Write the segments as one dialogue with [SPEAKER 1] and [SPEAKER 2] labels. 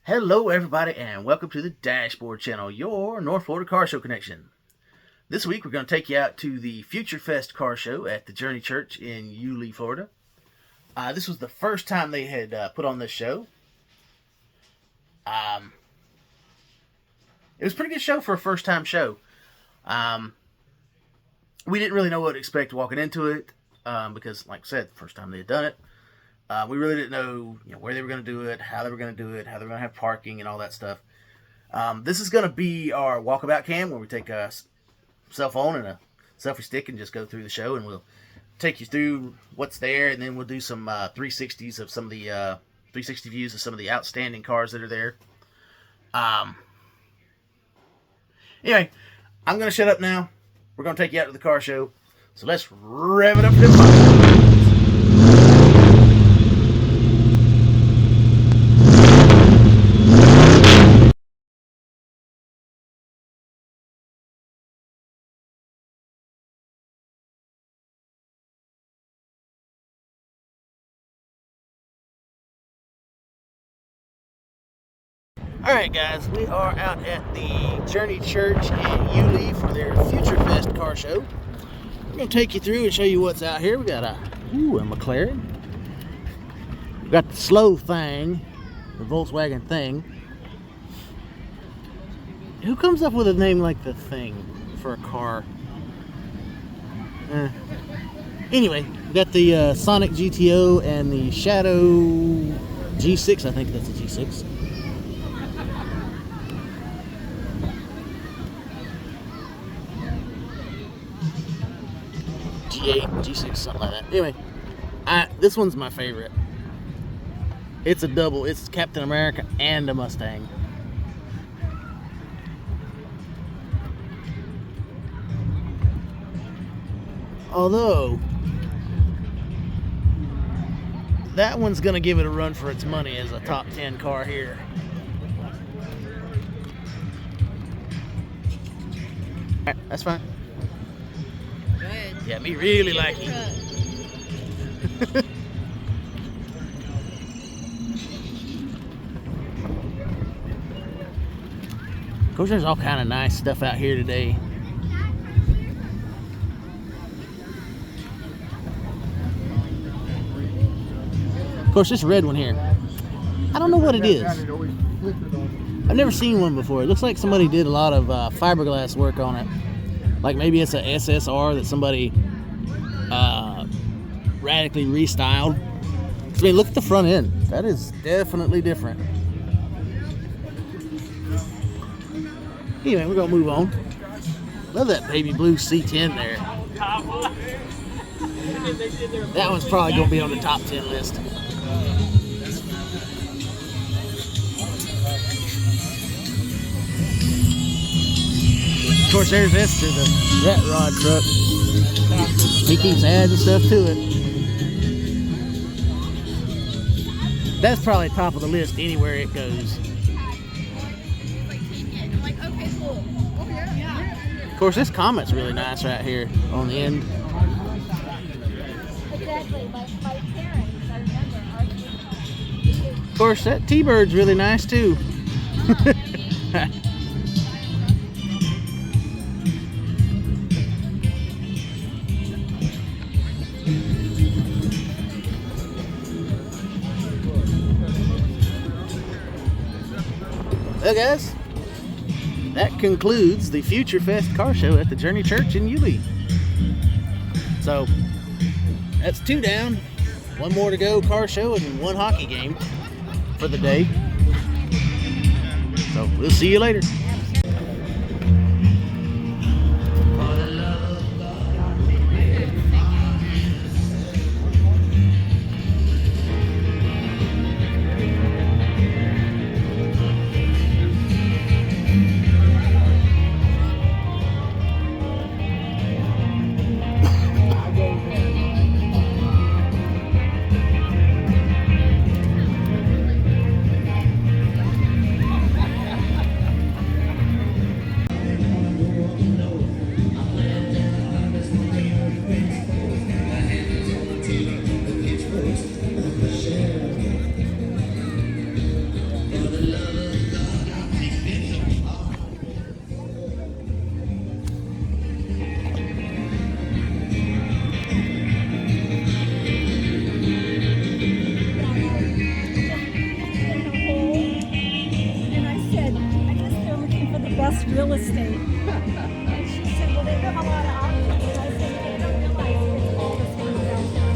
[SPEAKER 1] Hello everybody and welcome to the Dashboard Channel, your North Florida car show connection. This week we're going to take you out to the Futurefest car show at the Journey Church in Yulee, Florida. This was the first time they had put on this show. It was a pretty good show for a first time show. We didn't really know what to expect walking into it because, like I said, first time they had done it. We really didn't know, where they were going to do it, how they were going to do it, how they were going to have parking and all that stuff. This is going to be our Walkabout cam where we take a cell phone and a selfie stick and just go through the show, and we'll take you through what's there, and then we'll do some 360s of some of the 360 views of some of the outstanding cars that are there. Anyway, I'm going to shut up now. We're going to take you out to the car show. So let's rev it up to the podcast. Alright guys, we are out at the Journey Church in Yulee for their Futurefest car show. We're going to take you through and show you what's out here. We got a McLaren. We got the slow thing, the Volkswagen thing. Who comes up with a name like the thing for a car? Anyway, we got the Sonic GTO and the Shadow G6. I think that's a G6. G8, G6, something like that. Anyway, this one's my favorite. It's a double. It's Captain America and a Mustang. Although, that one's going to give it a run for its money as a top 10 car here. Alright, that's fine. Yeah, me really like it. Of course, there's all kind of nice stuff out here today. Of course, this red one here, I don't know what it is. I've never seen one before. It looks like somebody did a lot of fiberglass work on it. Like maybe it's a SSR that somebody radically restyled. I mean, look at the front end. That is definitely different. Anyway, we're going to move on. Love that baby blue C10 there. That one's probably going to be on the top 10 list. Of course, there's Esther, the rat rod truck. He keeps adding stuff to it. That's probably top of the list anywhere it goes. Of course, this Comet's really nice right here on the end. Of course, that T-Bird's really nice too. Well guys, that concludes the Futurefest car show at the Journey Church in Yulee. So, that's 2 down, 1 more to go car show and 1 hockey game for the day. So, we'll see you later.
[SPEAKER 2] real estate. And she said, well, they have a lot of options. And I said, they don't realize it's all the same downtown.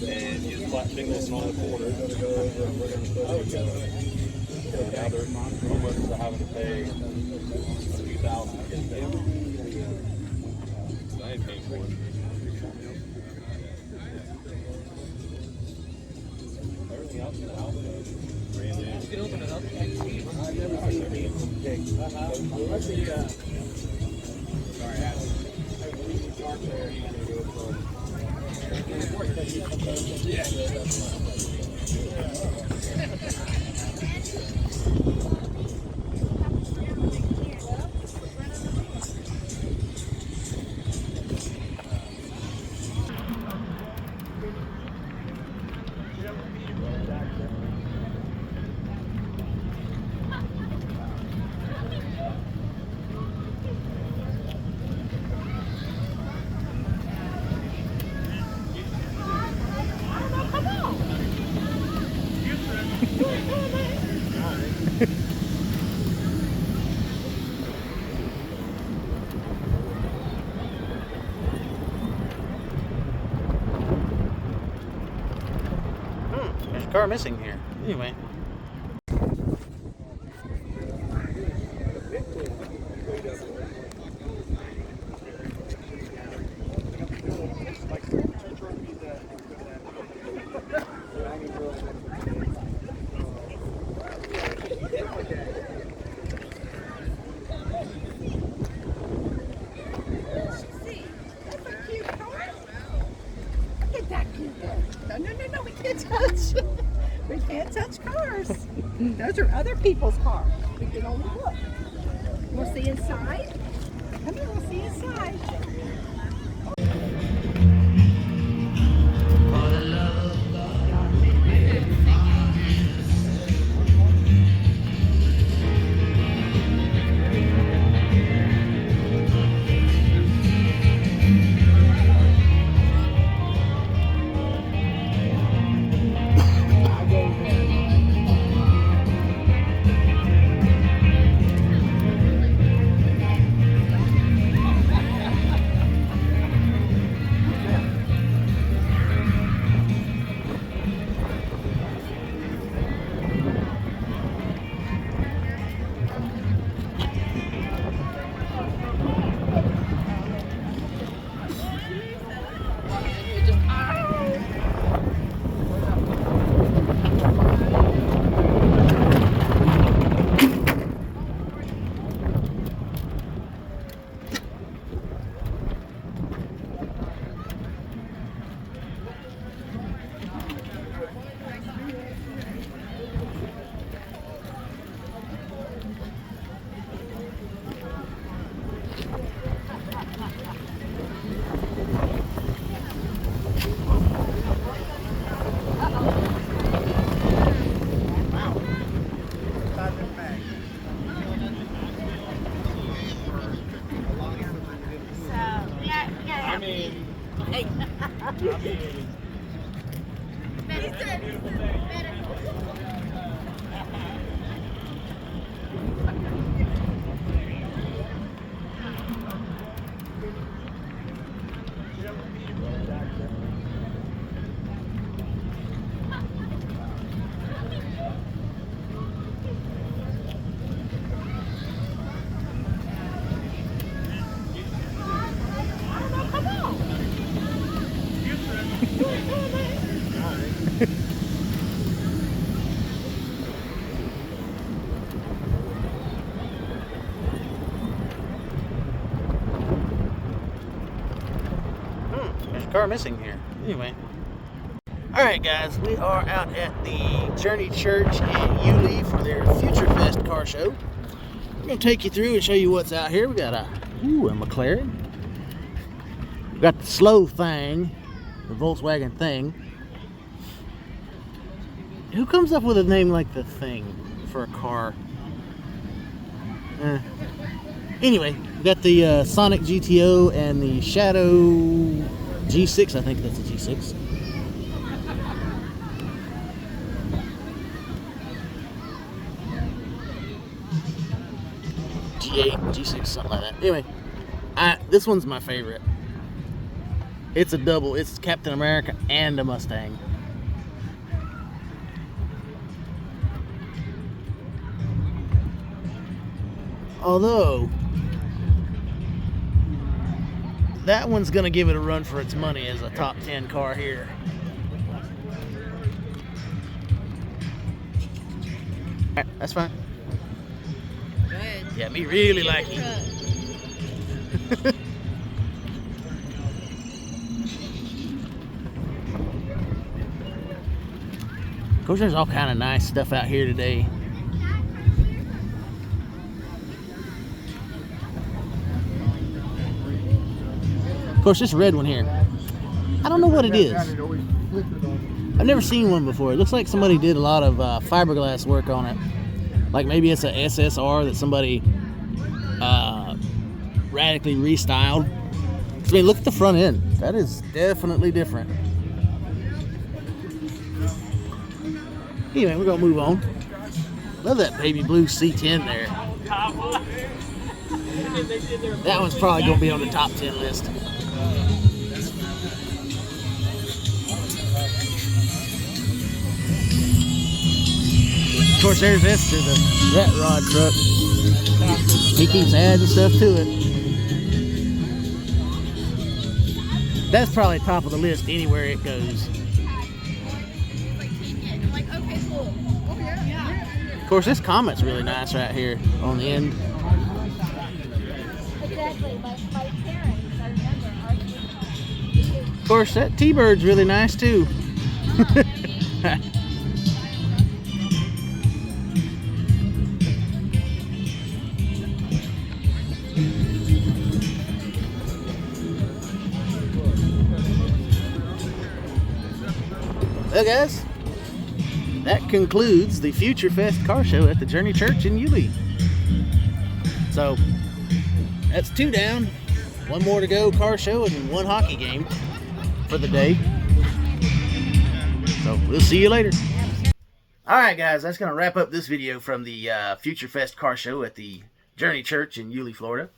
[SPEAKER 3] And use flat shingles on all the corners. So now they're homeowners are having to pay $2,000 to get there. So I ain't paying for it. Everything else in the house is brand new. can open it up. I've never seen it. Let's see. Sorry, I believe you parked there. You gotta do it
[SPEAKER 1] There's a car missing here. Anyway.
[SPEAKER 2] No, we can't touch. We can't touch cars. Those are other people's cars. We can only look. We'll see inside. Come here, we'll see inside.
[SPEAKER 1] There's a car missing here. Anyway. Alright guys, we are out at the Journey Church in Yulee for their Futurefest car show. I'm going to take you through and show you what's out here. We got a McLaren. We got the slow thing, the Volkswagen thing. Who comes up with a name like the Thing for a car? Anyway, we got the Sonic GTO and the Shadow G6. I think that's a G6. G8, G6, something like that. Anyway, this one's my favorite. It's a double. It's Captain America and a Mustang. Although, that one's going to give it a run for its money as a top 10 car here. That's fine.
[SPEAKER 2] Go ahead.
[SPEAKER 1] Yeah, me really like it. Of course, there's all kind of nice stuff out here today. Of course, this red one here, I don't know what it is. I've never seen one before. It looks like somebody did a lot of fiberglass work on it. Like maybe it's a SSR that somebody radically restyled. I mean, look at the front end. That is definitely different. Anyway, we're gonna move on. Love that baby blue C10 there. That one's probably gonna be on the top 10 list. Of course, there's Esther, the rat rod truck. He keeps adding stuff to it. That's probably top of the list anywhere it goes. Of course, this Comet's really nice right here on the end. Of course, that T-Bird's really nice too. Well, guys, that concludes the Futurefest car show at the Journey Church in Yulee. So, that's 2 down, 1 more to go car show, and 1 hockey game for the day. So, we'll see you later. Alright guys, that's going to wrap up this video from the Futurefest car show at the Journey Church in Yulee, Florida.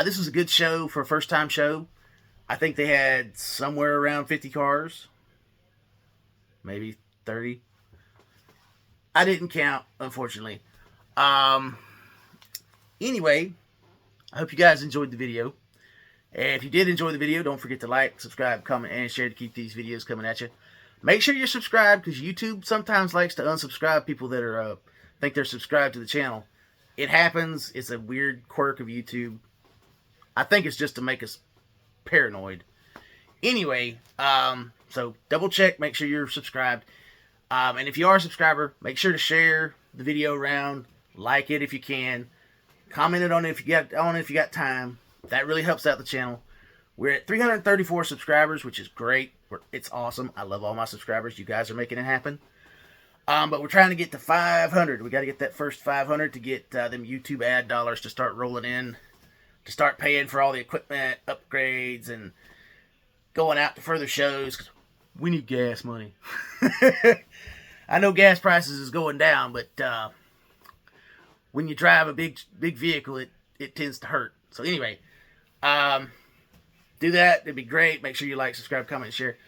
[SPEAKER 1] This was a good show for a first time show. I think they had somewhere around 50 cars. Maybe 30. I didn't count, unfortunately. Anyway, I hope you guys enjoyed the video. And if you did enjoy the video, don't forget to like, subscribe, comment, and share to keep these videos coming at you. Make sure you're subscribed, because YouTube sometimes likes to unsubscribe people that are think they're subscribed to the channel. It happens. It's a weird quirk of YouTube. I think it's just to make us paranoid. Anyway, so double check, make sure you're subscribed. And if you are a subscriber, make sure to share the video around, like it if you can, comment it on it if you got time. That really helps out the channel. We're at 334 subscribers, which is great. It's awesome. I love all my subscribers. You guys are making it happen. But we're trying to get to 500. We got to get that first 500 to get them YouTube ad dollars to start rolling in, to start paying for all the equipment upgrades and going out to further shows, because we need gas money. I know gas prices is going down, but when you drive a big vehicle, it tends to hurt. So anyway, do that. It'd be great. Make sure you like, subscribe, comment, and share.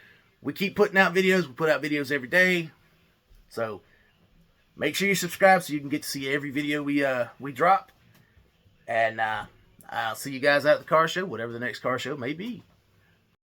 [SPEAKER 1] We keep putting out videos. We put out videos every day. So make sure you subscribe so you can get to see every video we drop. And I'll see you guys out at the car show, whatever the next car show may be.